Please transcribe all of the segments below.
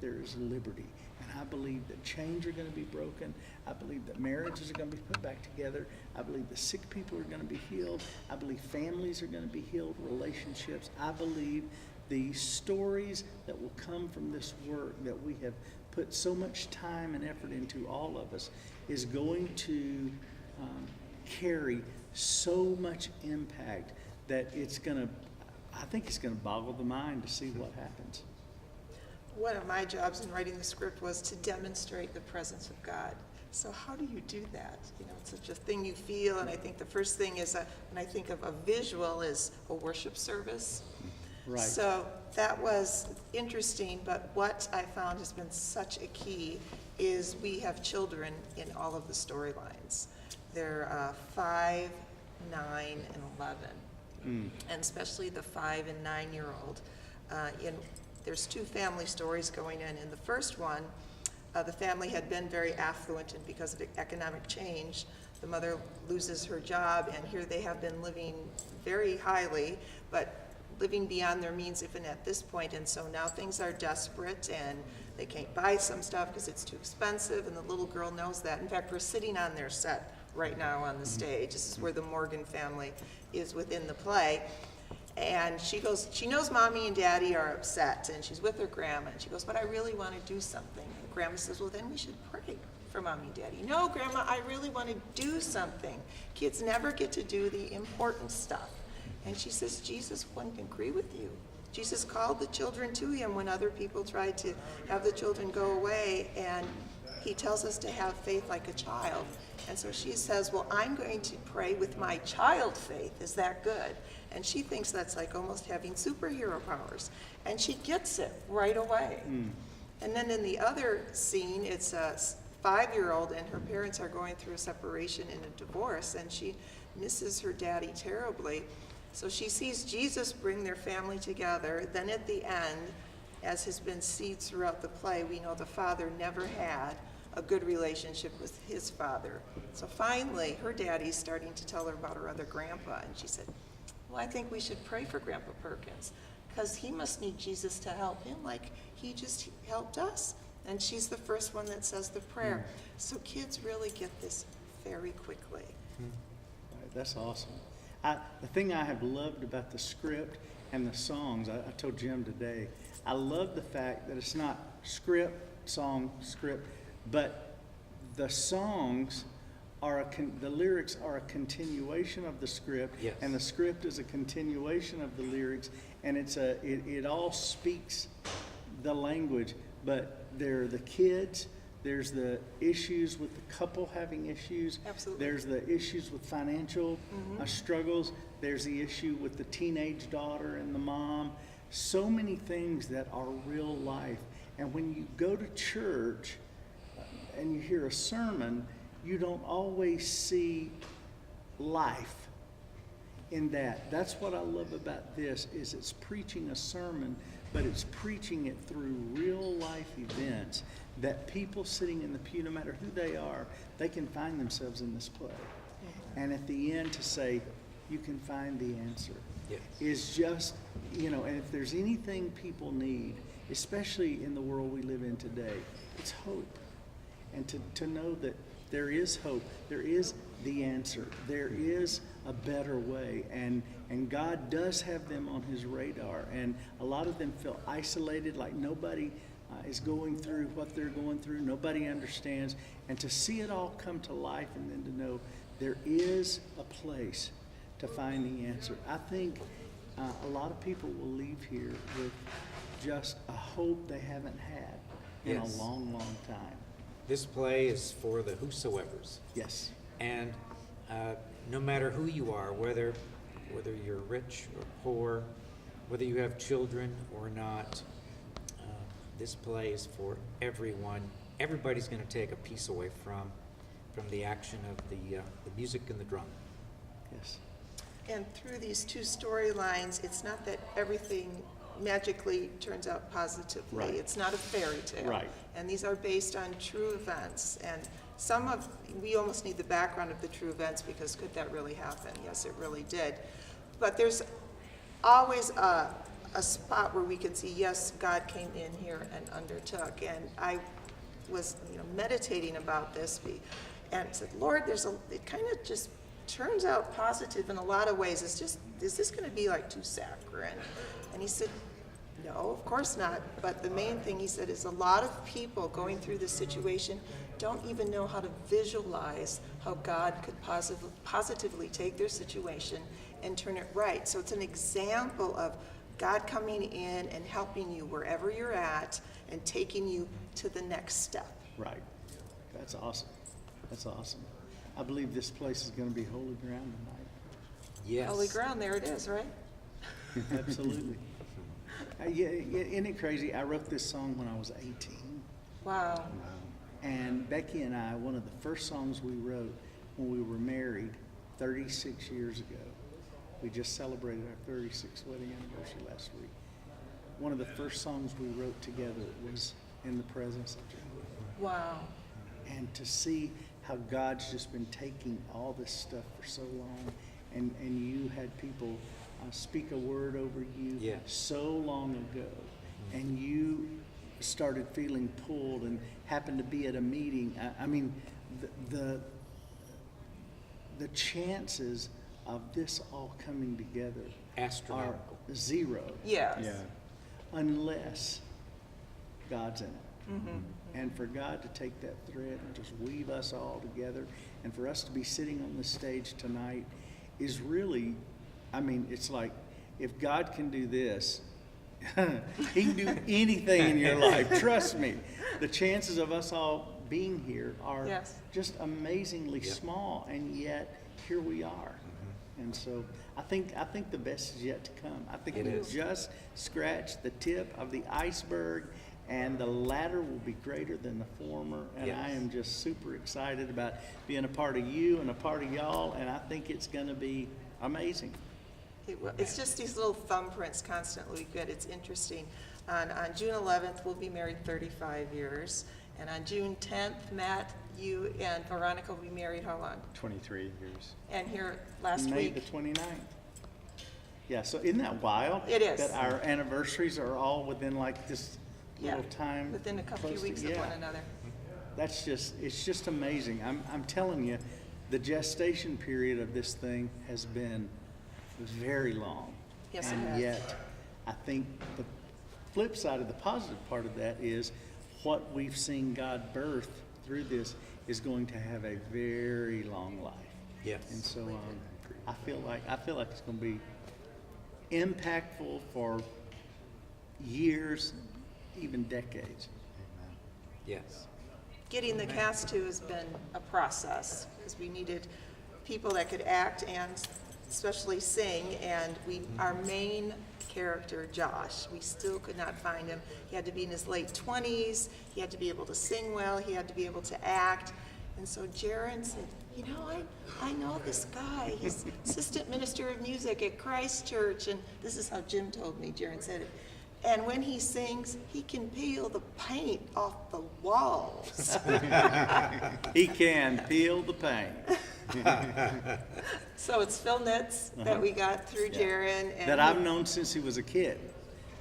there is liberty. And I believe that chains are going to be broken. I believe that marriages are going to be put back together. I believe the sick people are going to be healed. I believe families are going to be healed, relationships. I believe the stories that will come from this work that we have put so much time and effort into, all of us, is going to carry so much impact that I think it's going to boggle the mind to see what happens. One of my jobs in writing the script was to demonstrate the presence of God. So how do you do that? You know, it's such a thing you feel, and I think the first thing is, when I think of a visual, is a worship service. Right. So that was interesting, but what I found has been such a key is we have children in all of the storylines. They're 5, 9, and 11, and especially the 5 and 9-year-old. There's 2 family stories going in. In the first one, the family had been very affluent, and because of economic change, the mother loses her job, and here they have been living very highly, but living beyond their means even at this point, and so now things are desperate, and they can't buy some stuff because it's too expensive, and the little girl knows that. In fact, we're sitting on their set right now on the stage. This is where the Morgan family is within the play. And she goes, she knows mommy and daddy are upset, and she's with her grandma, and she goes, but I really want to do something. And grandma says, well, then we should pray for mommy and daddy. No, grandma, I really want to do something. Kids never get to do the important stuff. And she says, Jesus wouldn't agree with you. Jesus called the children to him when other people tried to have the children go away, and he tells us to have faith like a child. And so she says, well, I'm going to pray with my child faith. Is that good? And she thinks that's like almost having superhero powers. And she gets it right away. And then in the other scene, it's a 5-year-old, and her parents are going through a separation and a divorce, and she misses her daddy terribly. So she sees Jesus bring their family together. Then at the end, as has been seen throughout the play, we know the father never had a good relationship with his father. So finally, her daddy's starting to tell her about her other grandpa, and she said, well, I think we should pray for Grandpa Perkins, because he must need Jesus to help him like he just helped us. And she's the first one that says the prayer. So kids really get this very quickly. Right, that's awesome. The thing I have loved about the script and the songs, I told Jim today, I love the fact that it's not script, song, script, but the songs the lyrics are a continuation of the script, yes, and the script is a continuation of the lyrics, and it all speaks the language, but there are the kids, there's the issues with the couple having issues. Absolutely. There's the issues with financial struggles. There's the issue with the teenage daughter and the mom. So many things that are real life. And when you go to church and you hear a sermon, you don't always see life in that. That's what I love about this, is it's preaching a sermon, but it's preaching it through real life events that people sitting in the pew, no matter who they are, they can find themselves in this play. And at the end to say, you can find the answer, yes, is just, and if there's anything people need, especially in the world we live in today, it's hope. And to know that there is hope, there is the answer, there is a better way, and God does have them on his radar, and a lot of them feel isolated, like nobody is going through what they're going through, nobody understands, and to see it all come to life, and then to know there is a place to find the answer. I think a lot of people will leave here with just a hope they haven't had in yes, a long, long time. This play is for the whosoevers. Yes. And no matter who you are, whether you're rich or poor, whether you have children or not, this play is for everyone. Everybody's going to take a piece away from the action of the music and the drum. Yes. And through these 2 storylines, it's not that everything magically turns out positively. Right. It's not a fairy tale. Right. And these are based on true events. And we almost need the background of the true events, because could that really happen? Yes, it really did. But there's always a a spot where we can see, yes, God came in here and undertook. And I was, meditating about this and said, Lord, it kind of just turns out positive in a lot of ways. Is this going to be like too saccharine? And he said, no, of course not. But the main thing he said is a lot of people going through this situation don't even know how to visualize how God could positively take their situation and turn it right. So it's an example of God coming in and helping you wherever you're at and taking you to the next step. Right. That's awesome. That's awesome. I believe this place is going to be holy ground tonight. Yes. Holy ground, there it is, right? Absolutely. Yeah, isn't it crazy? I wrote this song when I was 18. Wow. And Becky and I, one of the first songs we wrote when we were married 36 years ago, we just celebrated our 36th wedding anniversary last week. One of the first songs we wrote together was In the Presence of Jehovah. Wow. And to see how God's just been taking all this stuff for so long, and you had people speak a word over you Yes. so long ago, and you started feeling pulled and happened to be at a meeting. I mean, the chances of this all coming together are Astronomical. zero. Yes. Unless God's in it. And for God to take that thread and just weave us all together, and for us to be sitting on this stage tonight is really, I mean, it's like, if God can do this, he can do anything in your life. Trust me. The chances of us all being here are Yes. just amazingly Yeah. small, and yet here we are. And so I think the best is yet to come. I think It we've is. just scratched the tip of the iceberg, and the latter will be greater than the former. And I Yes. am just super excited about being a part of you and a part of y'all, and I think it's going to be amazing. It's just these little thumbprints constantly good. It's interesting. On June 11th, we'll be married 35 years. And on June 10th, Matt, you and Veronica will be married how long? 23 years. And here last May the week, 29th. Yeah, so isn't that wild? It is. That our anniversaries are all within like this yeah, little time. within a couple close of to- weeks of yeah. one another. It's just amazing. I'm telling you, the gestation period of this thing has been very long. Yes, it and has. yet, I think the flip side of the positive part of that is what we've seen God birth through this is going to have a very long life. Yes. And so I feel like it's going to be impactful for years, even decades. Yes. Getting the cast to has been a process because we needed people that could act and especially sing. And our main character, Josh, we still could not find him. He had to be in his late 20s. He had to be able to sing well. He had to be able to act. And so Jaron said, I know this guy. He's assistant minister of music at Christ Church. And this is how Jim told me, Jaron said it. And when he sings, he can peel the paint off the walls. He can peel the paint. So it's Phil Nitz that we got through Jaron. And That I've known since he was a kid.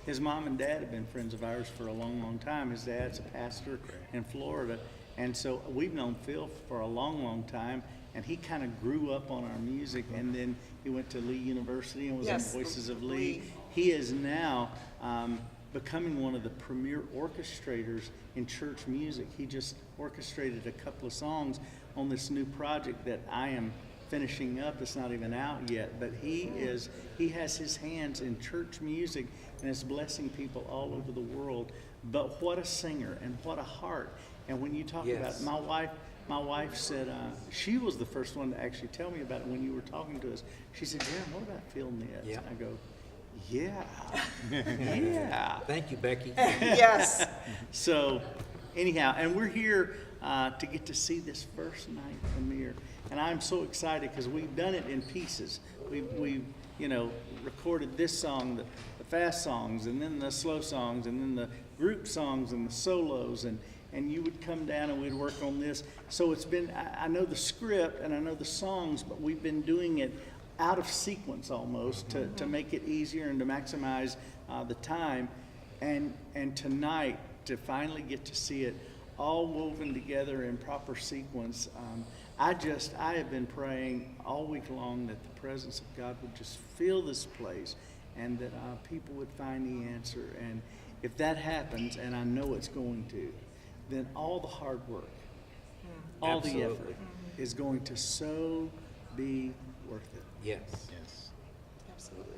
His mom and dad have been friends of ours for a long, long time. His dad's a pastor in Florida. And so we've known Phil for a long, long time. And he kind of grew up on our music. And then he went to Lee University and was Yes, in Voices of Lee. Lee. He is now becoming one of the premier orchestrators in church music. He just orchestrated a couple of songs on this new project that I am finishing up. It's not even out yet, but he has his hands in church music and is blessing people all over the world. But what a singer and what a heart. And when you talk Yes. about my wife said, she was the first one to actually tell me about it when you were talking to us. She said, Jaron, what about Phil Nitz? Yeah. I go, yeah, yeah. Thank you, Becky. yes, So anyhow, and we're here to get to see this first night premiere. And I'm so excited because we've done it in pieces. We've recorded this song, the fast songs, and then the slow songs, and then the group songs and the solos, and you would come down and we'd work on this. So it's been, I know the script and I know the songs, but we've been doing it out of sequence almost to make it easier and to maximize the time, and tonight to finally get to see it all woven together in proper sequence. I have been praying all week long that the presence of God would just fill this place, and that people would find the answer. And if that happens, and I know it's going to, then all the hard work, all the Absolutely. effort is going to so be worth it. Yes. Yes. Absolutely.